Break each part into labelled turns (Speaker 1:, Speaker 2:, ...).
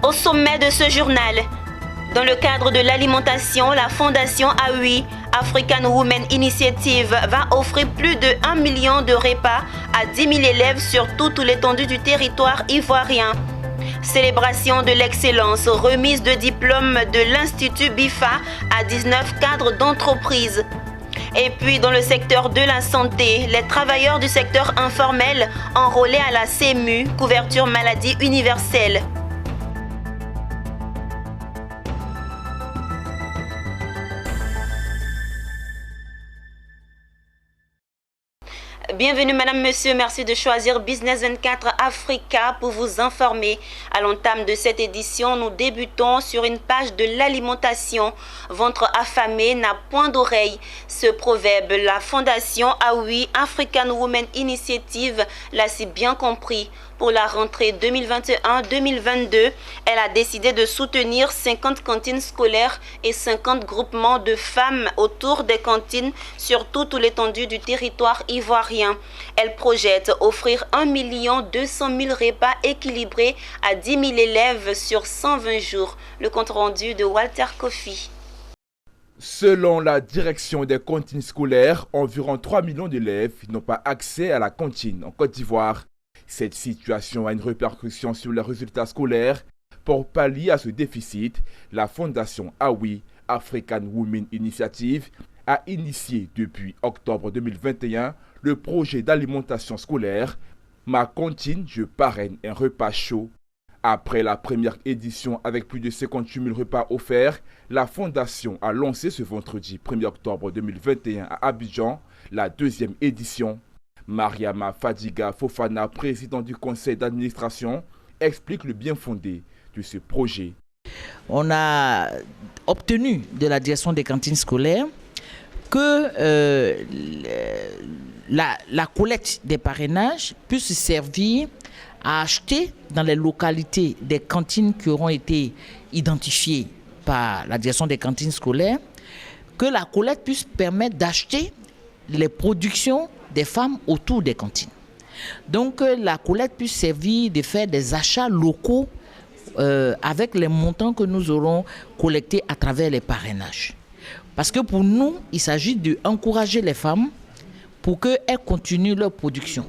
Speaker 1: Au sommet de ce journal, dans le cadre de l'alimentation, la Fondation AWI, African Women Initiative, va offrir plus de 1 million de repas à 10 000 élèves sur toute l'étendue du territoire ivoirien. Célébration de l'excellence, remise de diplôme de l'Institut BIFA à 19 cadres d'entreprise. Et puis dans le secteur de la santé, les travailleurs du secteur informel enrôlés à la CMU, couverture maladie universelle. Bienvenue Madame, Monsieur, merci de choisir Business 24 Africa pour vous informer. À l'entame de cette édition, nous débutons sur une page de l'alimentation. Ventre affamé n'a point d'oreille. Ce proverbe, la Fondation AWI, African Women Initiative, l'a si bien compris. Pour la rentrée 2021-2022, elle a décidé de soutenir 50 cantines scolaires et 50 groupements de femmes autour des cantines sur toute l'étendue du territoire ivoirien. Elle projette offrir 1 200 000 repas équilibrés à 10 000 élèves sur 120 jours. Le compte rendu de Walter Kofi.
Speaker 2: Selon la direction des cantines scolaires, environ 3 millions d'élèves n'ont pas accès à la cantine en Côte d'Ivoire. Cette situation a une répercussion sur les résultats scolaires. Pour pallier à ce déficit, la Fondation AWI, African Women Initiative, a initié depuis octobre 2021 le projet d'alimentation scolaire « Ma cantine, je parraine un repas chaud ». Après la première édition avec plus de 58 000 repas offerts, la Fondation a lancé ce vendredi 1er octobre 2021 à Abidjan la deuxième édition. Mariama Fadiga Fofana, président du conseil d'administration, explique le bien fondé de ce projet.
Speaker 3: On a obtenu de la direction des cantines scolaires que la collecte des parrainages puisse servir à acheter dans les localités des cantines qui auront été identifiées par la direction des cantines scolaires, que la collecte puisse permettre d'acheter les productions des femmes autour des cantines. Donc la collecte puisse servir de faire des achats locaux avec les montants que nous aurons collectés à travers les parrainages. Parce que pour nous, il s'agit d'encourager les femmes pour qu'elles continuent leur production,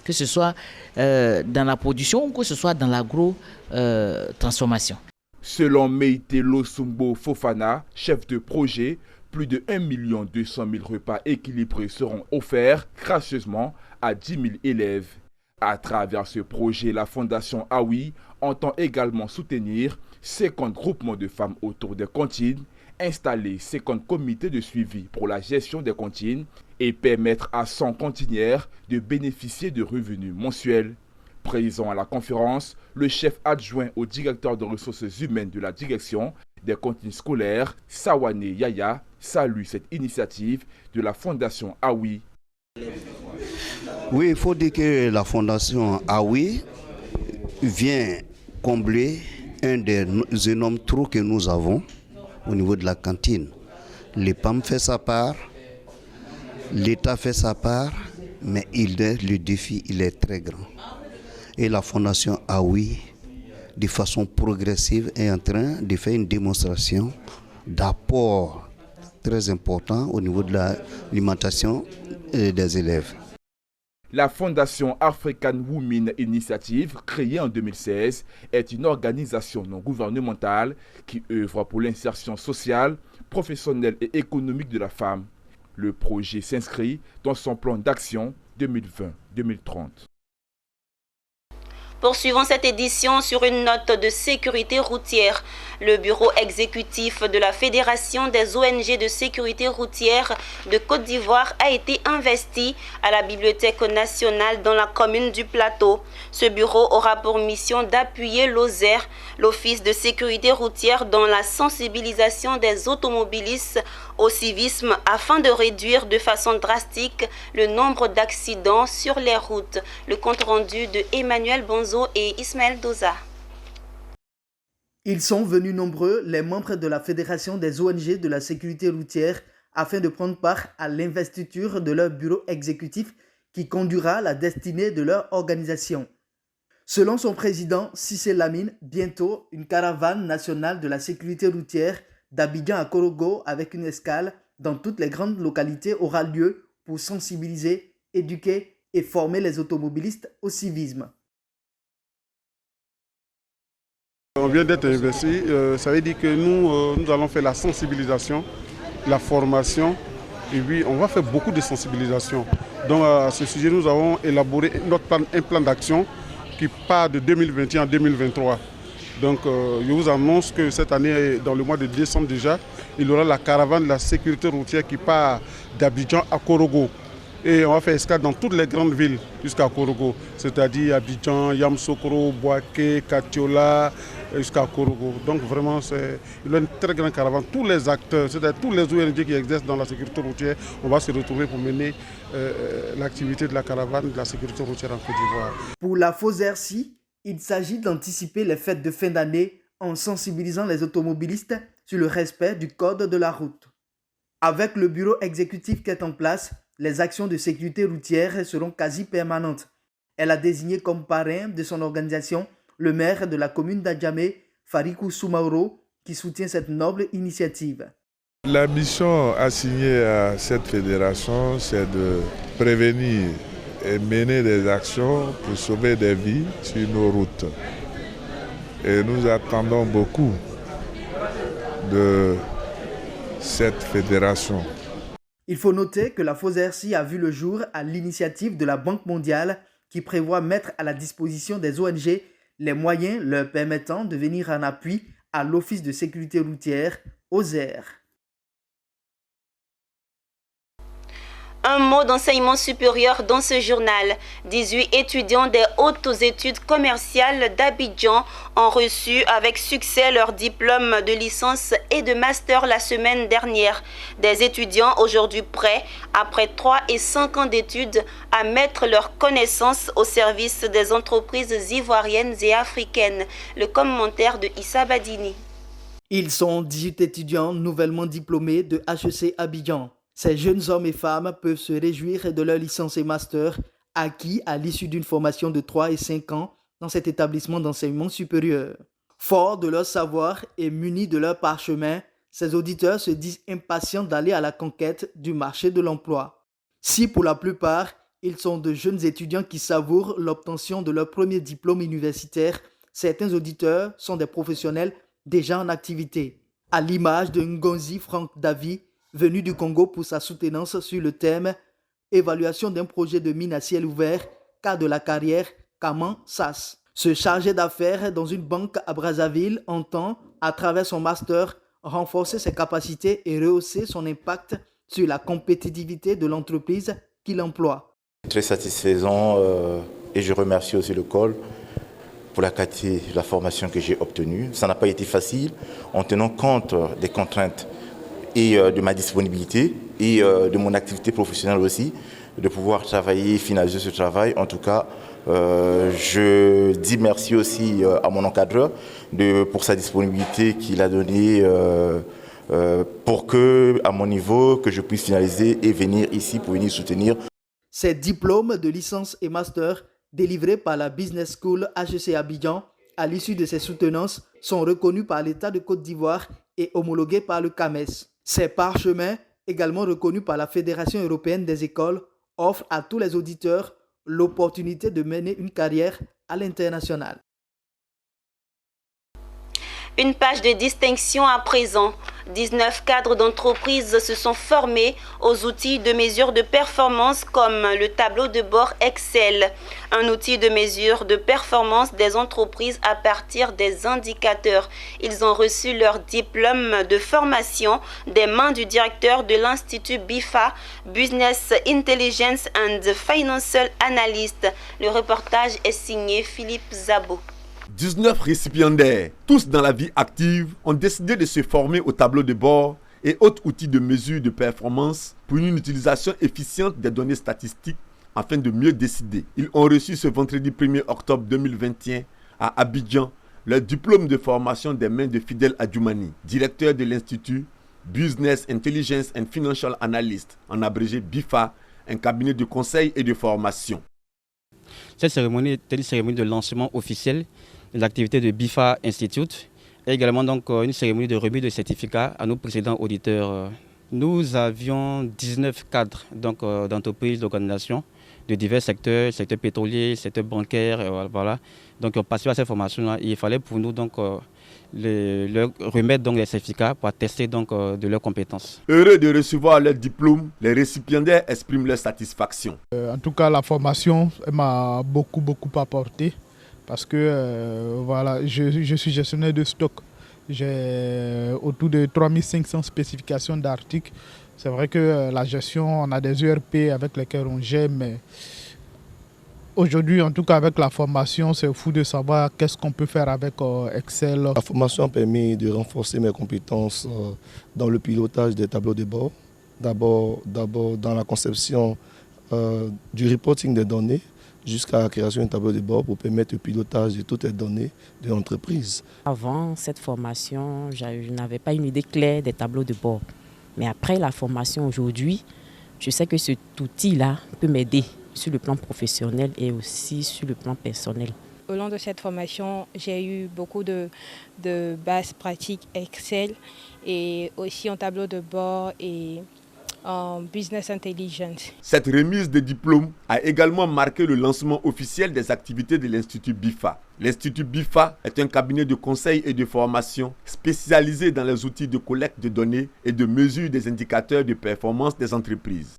Speaker 3: que ce soit dans la production ou que ce soit dans l'agro-transformation.
Speaker 2: Selon Meïté Losumbo Fofana, chef de projet, plus de 1 200 000 repas équilibrés seront offerts gracieusement à 10 000 élèves. À travers ce projet, la Fondation AWI entend également soutenir 50 groupements de femmes autour des cantines, installer 50 comités de suivi pour la gestion des cantines et permettre à 100 cantinières de bénéficier de revenus mensuels. Présent à la conférence, le chef adjoint au directeur de ressources humaines de la direction des cantines scolaires, Sawane Yaya, salue cette initiative de la Fondation AWI.
Speaker 4: Oui, il faut dire que la Fondation AWI vient combler un des énormes trous que nous avons au niveau de la cantine. L'EPAM fait sa part, l'État fait sa part, mais le défi il est très grand. Et la Fondation AWI, de façon progressive, est en train de faire une démonstration d'apport très important au niveau de l'alimentation des élèves.
Speaker 2: La Fondation African Women Initiative, créée en 2016, est une organisation non gouvernementale qui œuvre pour l'insertion sociale, professionnelle et économique de la femme. Le projet s'inscrit dans son plan d'action 2020-2030.
Speaker 1: Poursuivons cette édition sur une note de sécurité routière. Le bureau exécutif de la Fédération des ONG de sécurité routière de Côte d'Ivoire a été investi à la Bibliothèque nationale dans la commune du Plateau. Ce bureau aura pour mission d'appuyer l'OSER, l'Office de sécurité routière, dans la sensibilisation des automobilistes au civisme afin de réduire de façon drastique le nombre d'accidents sur les routes. Le compte rendu de Emmanuel Bonzo et Ismaël Doza.
Speaker 5: Ils sont venus nombreux, les membres de la Fédération des ONG de la sécurité routière, afin de prendre part à l'investiture de leur bureau exécutif qui conduira la destinée de leur organisation. Selon son président Cissé Lamine, bientôt une caravane nationale de la sécurité routière d'Abidjan à Korogo avec une escale dans toutes les grandes localités aura lieu pour sensibiliser, éduquer et former les automobilistes au civisme.
Speaker 6: On vient d'être investi, ça veut dire que nous allons faire la sensibilisation, la formation, et puis on va faire beaucoup de sensibilisation. Donc à ce sujet, nous avons élaboré un plan d'action qui part de 2021 à 2023. Donc je vous annonce que cette année, dans le mois de décembre déjà, il y aura la caravane de la sécurité routière qui part d'Abidjan à Korogo. Et on va faire escale dans toutes les grandes villes jusqu'à Korogo, c'est-à-dire Abidjan, Yamoussoukro, Bouaké, Katiola, jusqu'à Korogo. Donc vraiment, il y a une très grande caravane. Tous les acteurs, c'est-à-dire tous les ONG qui exercent dans la sécurité routière, on va se retrouver pour mener l'activité de la caravane de la sécurité routière en Côte d'Ivoire.
Speaker 5: Pour la FOSERCI, il s'agit d'anticiper les fêtes de fin d'année en sensibilisant les automobilistes sur le respect du code de la route. Avec le bureau exécutif qui est en place, les actions de sécurité routière seront quasi permanentes. Elle a désigné comme parrain de son organisation le maire de la commune d'Adjamé, Farikou Soumaoro, qui soutient cette noble initiative.
Speaker 7: La mission assignée à cette fédération, c'est de prévenir et mener des actions pour sauver des vies sur nos routes. Et nous attendons beaucoup de cette fédération.
Speaker 5: Il faut noter que la FOSERCI a vu le jour à l'initiative de la Banque mondiale qui prévoit mettre à la disposition des ONG les moyens leur permettant de venir en appui à l'Office de sécurité routière, OSER.
Speaker 1: Un mot d'enseignement supérieur dans ce journal. 18 étudiants des hautes études commerciales d'Abidjan ont reçu avec succès leur diplôme de licence et de master la semaine dernière. Des étudiants aujourd'hui prêts, après 3 et 5 ans d'études, à mettre leurs connaissances au service des entreprises ivoiriennes et africaines. Le commentaire de Issa Badini.
Speaker 5: Ils sont 18 étudiants nouvellement diplômés de HEC Abidjan. Ces jeunes hommes et femmes peuvent se réjouir de leur licence et master acquis à l'issue d'une formation de 3 et 5 ans dans cet établissement d'enseignement supérieur. Forts de leur savoir et munis de leur parchemin, ces auditeurs se disent impatients d'aller à la conquête du marché de l'emploi. Si pour la plupart, ils sont de jeunes étudiants qui savourent l'obtention de leur premier diplôme universitaire, certains auditeurs sont des professionnels déjà en activité. À l'image de Ngonzi Franck Davy, venu du Congo pour sa soutenance sur le thème « Évaluation d'un projet de mine à ciel ouvert, cas de la carrière, Kaman SAS ». Ce chargé d'affaires dans une banque à Brazzaville entend, à travers son master, renforcer ses capacités et rehausser son impact sur la compétitivité de l'entreprise qu'il emploie.
Speaker 8: Très satisfaisant et je remercie aussi le COL pour la qualité de la formation que j'ai obtenue. Ça n'a pas été facile en tenant compte des contraintes et de ma disponibilité et de mon activité professionnelle aussi, de pouvoir travailler, finaliser ce travail. En tout cas, je dis merci aussi à mon encadreur pour sa disponibilité qu'il a donnée pour que, à mon niveau, que je puisse finaliser et venir ici pour venir soutenir.
Speaker 5: Ces diplômes de licence et master délivrés par la Business School HEC Abidjan à l'issue de ces soutenances sont reconnus par l'État de Côte d'Ivoire et homologués par le CAMES. Ces parchemins, également reconnus par la Fédération européenne des écoles, offrent à tous les auditeurs l'opportunité de mener une carrière à l'international.
Speaker 1: Une page de distinction à présent. 19 cadres d'entreprise se sont formés aux outils de mesure de performance comme le tableau de bord Excel, un outil de mesure de performance des entreprises à partir des indicateurs. Ils ont reçu leur diplôme de formation des mains du directeur de l'Institut BIFA, Business Intelligence and Financial Analyst. Le reportage est signé Philippe Zabo.
Speaker 9: 19 récipiendaires, tous dans la vie active, ont décidé de se former au tableau de bord et autres outils de mesure de performance pour une utilisation efficiente des données statistiques afin de mieux décider. Ils ont reçu ce vendredi 1er octobre 2021 à Abidjan leur diplôme de formation des mains de Fidel Adjoumani, directeur de l'Institut Business Intelligence and Financial Analyst, en abrégé BIFA, un cabinet de conseil et de formation.
Speaker 10: Cette cérémonie était une cérémonie de lancement officiel de l'activité de BIFA Institute et également donc une cérémonie de remise de certificats à nos précédents auditeurs. Nous avions 19 cadres d'entreprises, d'organisations de divers secteurs, secteur pétrolier, secteur bancaire, voilà. Donc ils ont participé à cette formation-là. Il fallait pour nous donc leur remettre donc les certificats pour attester donc de leurs compétences.
Speaker 9: Heureux de recevoir leur diplôme, les récipiendaires expriment leur satisfaction.
Speaker 11: En tout cas, la formation m'a beaucoup apporté parce que voilà, je suis gestionnaire de stock. J'ai autour de 3500 spécifications d'articles. C'est vrai que la gestion, on a des ERP avec lesquels on gère, mais aujourd'hui, en tout cas avec la formation, c'est fou de savoir qu'est-ce qu'on peut faire avec Excel.
Speaker 12: La formation a permis de renforcer mes compétences dans le pilotage des tableaux de bord. D'abord dans la conception du reporting des données jusqu'à la création d'un tableau de bord pour permettre le pilotage de toutes les données de l'entreprise.
Speaker 13: Avant cette formation, je n'avais pas une idée claire des tableaux de bord. Mais après la formation aujourd'hui, je sais que cet outil-là peut m'aider sur le plan professionnel et aussi sur le plan personnel.
Speaker 14: Au long de cette formation, j'ai eu beaucoup de bases pratiques Excel et aussi en tableau de bord et en business intelligence.
Speaker 9: Cette remise de diplôme a également marqué le lancement officiel des activités de l'Institut BIFA. L'Institut BIFA est un cabinet de conseil et de formation spécialisé dans les outils de collecte de données et de mesure des indicateurs de performance des entreprises.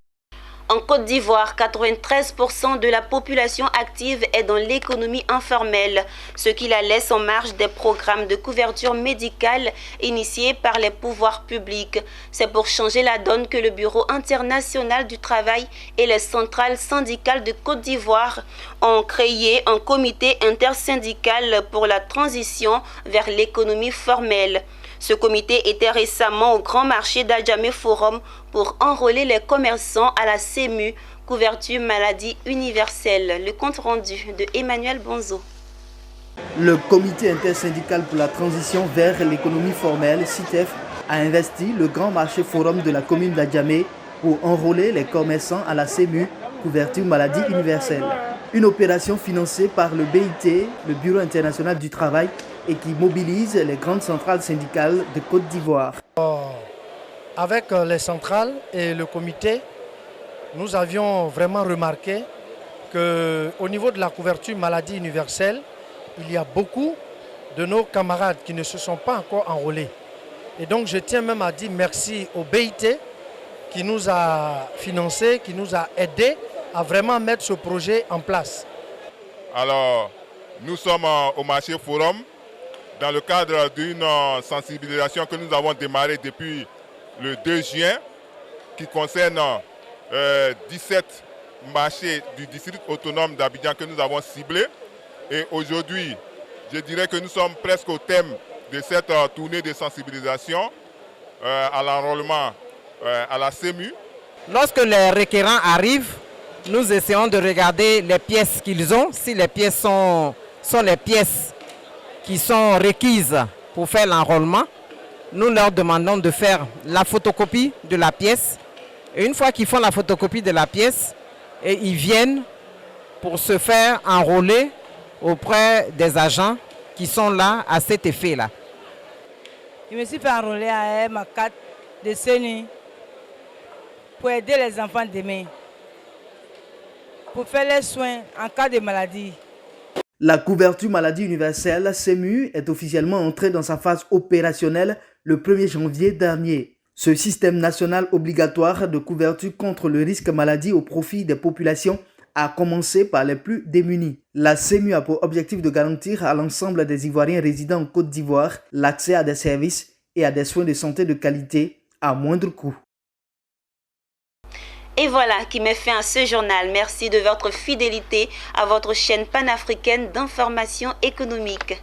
Speaker 1: En Côte d'Ivoire, 93% de la population active est dans l'économie informelle, ce qui la laisse en marge des programmes de couverture médicale initiés par les pouvoirs publics. C'est pour changer la donne que le Bureau international du travail et les centrales syndicales de Côte d'Ivoire ont créé un comité intersyndical pour la transition vers l'économie formelle. Ce comité était récemment au grand marché d'Adjamé Forum pour enrôler les commerçants à la CEMU, couverture maladie universelle. Le compte rendu de Emmanuel Bonzo.
Speaker 5: Le comité intersyndical pour la transition vers l'économie formelle, CITEF, a investi le grand marché Forum de la commune d'Adjamé pour enrôler les commerçants à la CEMU, couverture maladie universelle. Une opération financée par le BIT, le Bureau international du travail, et qui mobilise les grandes centrales syndicales de Côte d'Ivoire.
Speaker 15: Avec les centrales et le comité, nous avions vraiment remarqué qu'au niveau de la couverture maladie universelle, il y a beaucoup de nos camarades qui ne se sont pas encore enrôlés. Et donc je tiens même à dire merci au BIT qui nous a financé, qui nous a aidés à vraiment mettre ce projet en place.
Speaker 16: Alors, nous sommes au marché Forum dans le cadre d'une sensibilisation que nous avons démarrée depuis le 2 juin qui concerne 17 marchés du district autonome d'Abidjan que nous avons ciblés. Et aujourd'hui, je dirais que nous sommes presque au thème de cette tournée de sensibilisation à l'enrôlement à la CEMU.
Speaker 17: Lorsque les requérants arrivent, nous essayons de regarder les pièces qu'ils ont, si les pièces sont les pièces qui sont requises pour faire l'enrôlement. Nous leur demandons de faire la photocopie de la pièce. Et une fois qu'ils font la photocopie de la pièce, et ils viennent pour se faire enrôler auprès des agents qui sont là à cet effet-là.
Speaker 18: Je me suis fait enrôler à ma carte de CENU pour aider les enfants demain, pour faire les soins en cas de maladie.
Speaker 5: La couverture maladie universelle, CEMU, est officiellement entrée dans sa phase opérationnelle le 1er janvier dernier. Ce système national obligatoire de couverture contre le risque maladie au profit des populations a commencé par les plus démunis. La CEMU a pour objectif de garantir à l'ensemble des Ivoiriens résidant en Côte d'Ivoire l'accès à des services et à des soins de santé de qualité à moindre coût.
Speaker 1: Et voilà qui met fin à ce journal. Merci de votre fidélité à votre chaîne panafricaine d'information économique.